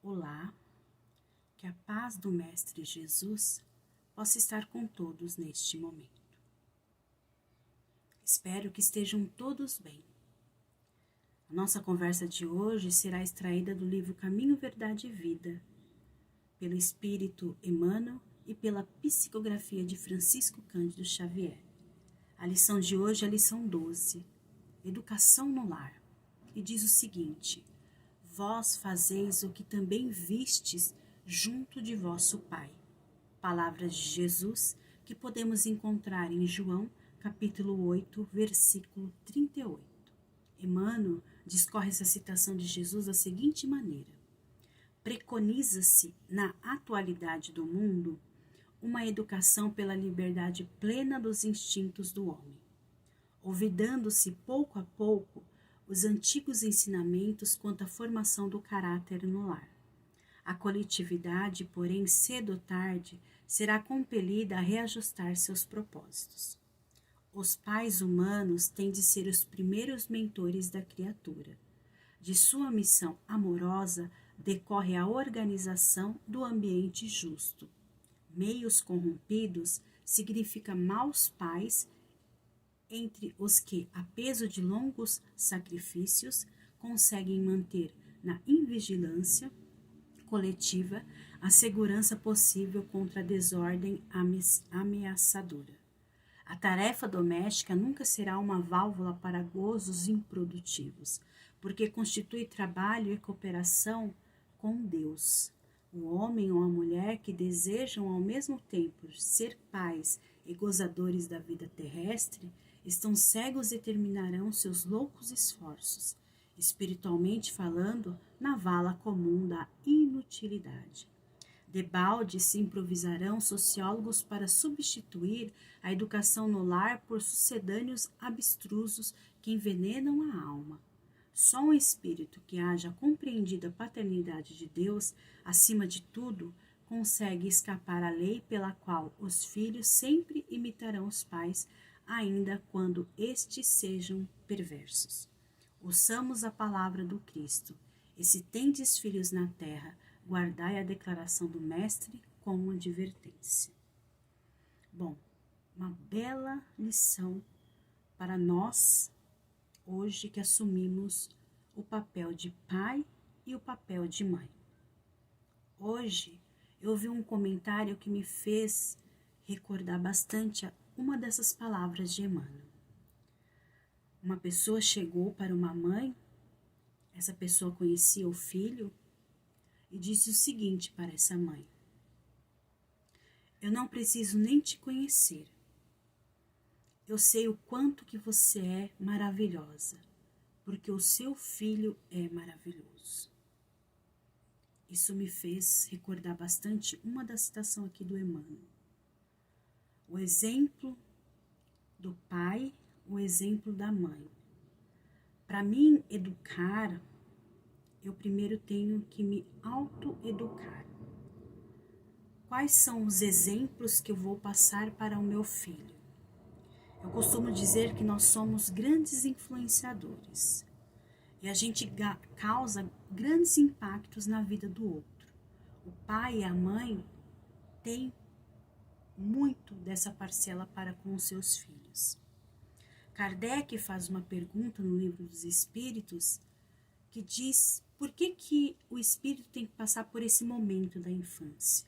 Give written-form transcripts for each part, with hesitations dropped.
Olá, que a paz do Mestre Jesus possa estar com todos neste momento. Espero que estejam todos bem. A nossa conversa de hoje será extraída do livro Caminho, Verdade e Vida, pelo Espírito Emmanuel e pela psicografia de Francisco Cândido Xavier. A lição de hoje é a lição 12, Educação no Lar, e diz o seguinte: vós fazeis o que também vistes junto de vosso Pai. Palavras de Jesus que podemos encontrar em João, capítulo 8, versículo 38. Emmanuel discorre essa citação de Jesus da seguinte maneira: preconiza-se na atualidade do mundo uma educação pela liberdade plena dos instintos do homem, olvidando-se pouco a pouco os antigos ensinamentos quanto à formação do caráter no lar. A coletividade, porém, cedo ou tarde, será compelida a reajustar seus propósitos. Os pais humanos têm de ser os primeiros mentores da criatura. De sua missão amorosa decorre a organização do ambiente justo. Meios corrompidos significa maus pais, entre os que, a peso de longos sacrifícios, conseguem manter na invigilância coletiva a segurança possível contra a desordem ameaçadora. A tarefa doméstica nunca será uma válvula para gozos improdutivos, porque constitui trabalho e cooperação com Deus. O homem ou a mulher que desejam ao mesmo tempo ser pais e gozadores da vida terrestre estão cegos e terminarão seus loucos esforços, espiritualmente falando, na vala comum da inutilidade. Debalde se improvisarão sociólogos para substituir a educação no lar por sucedâneos abstrusos que envenenam a alma. Só um espírito que haja compreendido a paternidade de Deus, acima de tudo, consegue escapar à lei pela qual os filhos sempre imitarão os pais, ainda quando estes sejam perversos. Ouçamos a palavra do Cristo, e se tendes filhos na terra, guardai a declaração do Mestre com advertência. Bom, uma bela lição para nós, hoje que assumimos o papel de pai e o papel de mãe. Hoje eu ouvi um comentário que me fez recordar bastante uma dessas palavras de Emmanuel. Uma pessoa chegou para uma mãe, essa pessoa conhecia o filho e disse o seguinte para essa mãe: eu não preciso nem te conhecer. Eu sei o quanto que você é maravilhosa, porque o seu filho é maravilhoso. Isso me fez recordar bastante uma da citação aqui do Emmanuel. O exemplo do pai, o exemplo da mãe. Para mim educar, eu primeiro tenho que me autoeducar. Quais são os exemplos que eu vou passar para o meu filho? Eu costumo dizer que nós somos grandes influenciadores e a gente causa grandes impactos na vida do outro. O pai e a mãe têm muito dessa parcela para com os seus filhos. Kardec faz uma pergunta no Livro dos Espíritos que diz por que o espírito tem que passar por esse momento da infância.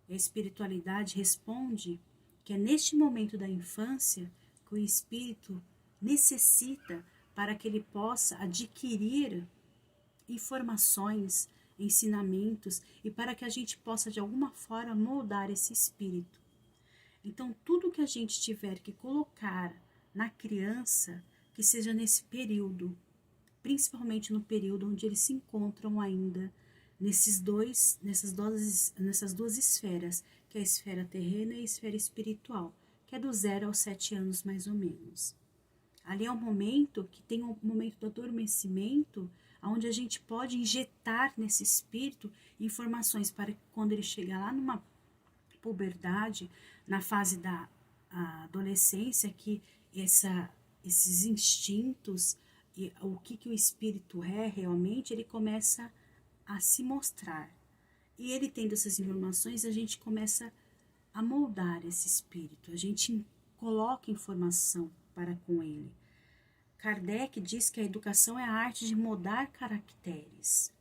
E a espiritualidade responde que é neste momento da infância que o espírito necessita para que ele possa adquirir informações, ensinamentos e para que a gente possa de alguma forma moldar esse espírito. Então, tudo que a gente tiver que colocar na criança, que seja nesse período, principalmente no período onde eles se encontram ainda nessas duas esferas, que é a esfera terrena e a esfera espiritual, que é do 0 aos 7 anos mais ou menos. Ali é um momento que tem um momento do adormecimento, onde a gente pode injetar nesse espírito informações para que quando ele chegar lá numa puberdade, na fase da adolescência, que esses instintos e o que o espírito é realmente, ele começa a se mostrar. E ele tendo essas informações, a gente começa a moldar esse espírito, a gente coloca informação para com ele. Kardec diz que a educação é a arte de moldar caracteres.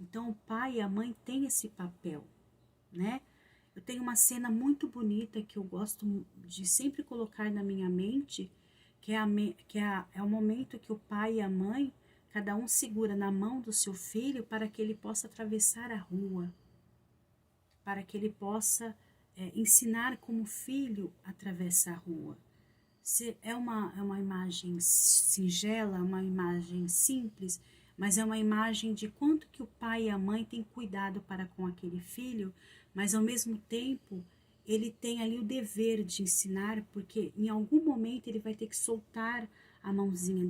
Então o pai e a mãe têm esse papel, né? Eu tenho uma cena muito bonita que eu gosto de sempre colocar na minha mente, que é o momento que o pai e a mãe, cada um segura na mão do seu filho para que ele possa atravessar a rua, para que ele possa ensinar como o filho atravessa a rua. É uma imagem singela, uma imagem simples, mas é uma imagem de quanto que o pai e a mãe têm cuidado para com aquele filho, mas ao mesmo tempo ele tem ali o dever de ensinar, porque em algum momento ele vai ter que soltar a mãozinha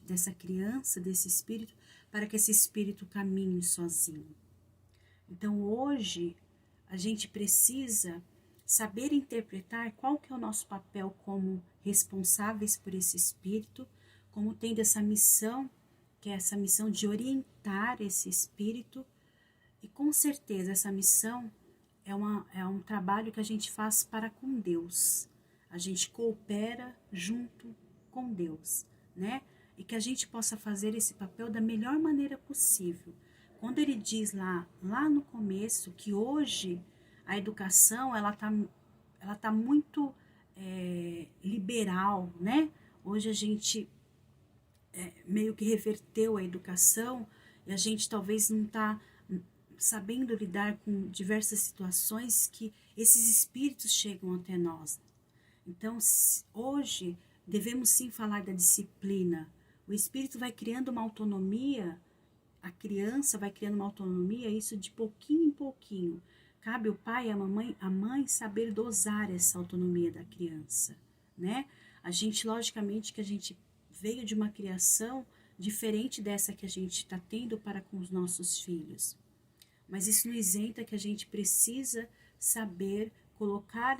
dessa criança, desse espírito, para que esse espírito caminhe sozinho. Então hoje a gente precisa saber interpretar qual que é o nosso papel como responsáveis por esse espírito, como tendo essa missão, que é essa missão de orientar esse espírito, e com certeza essa missão é um trabalho que a gente faz para com Deus, a gente coopera junto com Deus, né? E que a gente possa fazer esse papel da melhor maneira possível. Quando ele diz lá no começo que hoje a educação ela tá muito liberal, né? Hoje a gente meio que reverteu a educação e a gente talvez não está sabendo lidar com diversas situações que esses espíritos chegam até nós. Então, hoje devemos sim falar da disciplina. O espírito vai criando uma autonomia, a criança vai criando uma autonomia, isso de pouquinho em pouquinho. Cabe ao pai e à mãe saber dosar essa autonomia da criança, né? A gente, logicamente, que a gente veio de uma criação diferente dessa que a gente está tendo para com os nossos filhos. Mas isso não isenta que a gente precisa saber colocar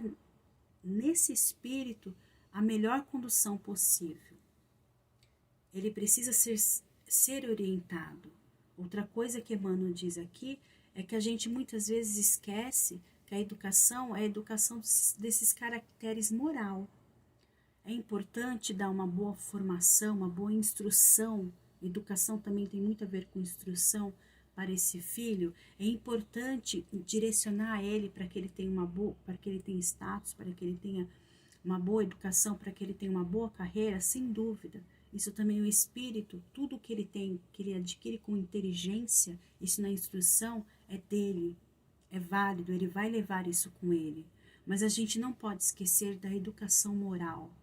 nesse espírito a melhor condução possível. Ele precisa ser orientado. Outra coisa que Emmanuel diz aqui é que a gente muitas vezes esquece que a educação é a educação desses caracteres moral. É importante dar uma boa formação, uma boa instrução. Educação também tem muito a ver com instrução para esse filho. É importante direcionar ele para que ele tenha para que ele tenha status, para que ele tenha uma boa educação, para que ele tenha uma boa carreira, sem dúvida. Isso também o espírito, tudo que ele tem, que ele adquire com inteligência, isso na instrução é dele, é válido, ele vai levar isso com ele. Mas a gente não pode esquecer da educação moral.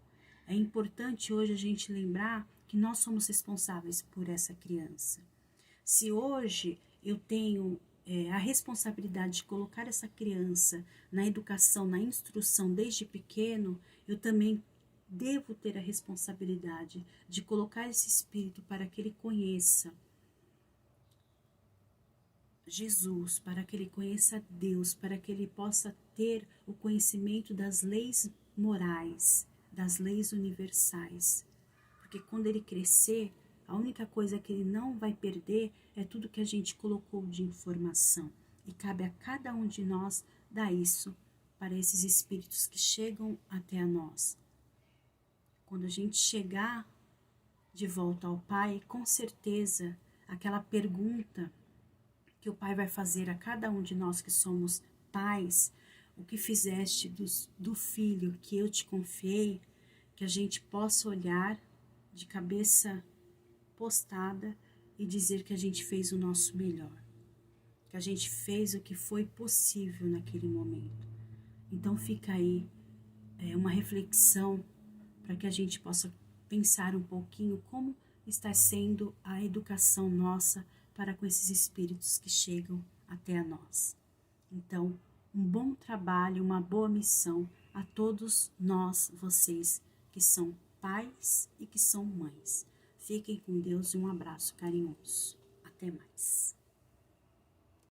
É importante hoje a gente lembrar que nós somos responsáveis por essa criança. Se hoje eu tenho a responsabilidade de colocar essa criança na educação, na instrução desde pequeno, eu também devo ter a responsabilidade de colocar esse espírito para que ele conheça Jesus, para que ele conheça Deus, para que ele possa ter o conhecimento das leis morais, das leis universais. Porque quando ele crescer, a única coisa que ele não vai perder é tudo que a gente colocou de informação. E cabe a cada um de nós dar isso para esses espíritos que chegam até nós. Quando a gente chegar de volta ao Pai, com certeza, aquela pergunta que o Pai vai fazer a cada um de nós que somos pais, o que fizeste do filho que eu te confiei, que a gente possa olhar de cabeça postada e dizer que a gente fez o nosso melhor, que a gente fez o que foi possível naquele momento. Então fica aí uma reflexão para que a gente possa pensar um pouquinho como está sendo a educação nossa para com esses espíritos que chegam até a nós. Então, um bom trabalho, uma boa missão a todos nós, vocês que são pais e que são mães. Fiquem com Deus e um abraço carinhoso. Até mais.